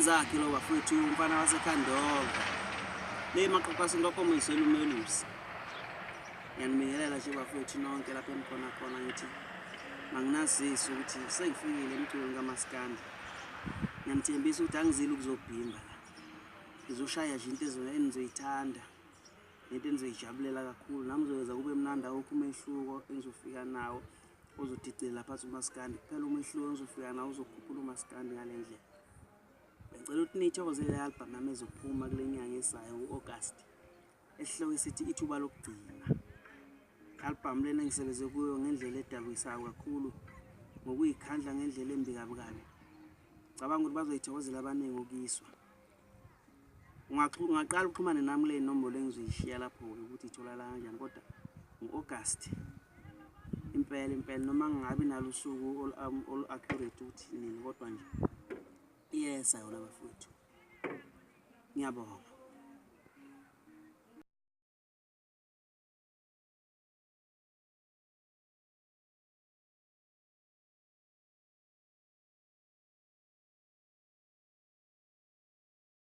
zakhe lo bafowethu umfana waseKhandonga le maqoqasi ngokomisela umelusi yanibingelela nje bafowethu nonke lapha enikhona khona ngithi manginazisa ukuthi sengifikile emculweni kaMaskandi ngiyanithembisa ukuthi angizile ukuzobhimba la ngizoshaya nje into enizoyithanda into enizoyijabulela kakhulu nami ngizowenza kube mnandi awukho umehluko engizofika nawo uzodicela lapha uMaskandi kuphela umehluko engizofika nawo uzokhuphula uMaskandi ngale ndlela ngicela ukuthi nithokoze le album nami ezophuma kule nyanga esayo ngoAugust esihloko sithi ithuba lokugcina album lena ngisebenze kuyo ngendlela edabukisayo kakhulu ngokuyikhandla ngendlela embi kabi cabanga ukuthi bazoyithokozela abaningi ukuyiswa ungaqala uxhumane nami le nombolo engizoyishiya lapho ukuthi itholakala kanjani kodwa ngoAugust impela noma ngingabi nalo usuku olu accurate ukuthi nini kodwa nje iyesa yona bafowethu ngiyabonga.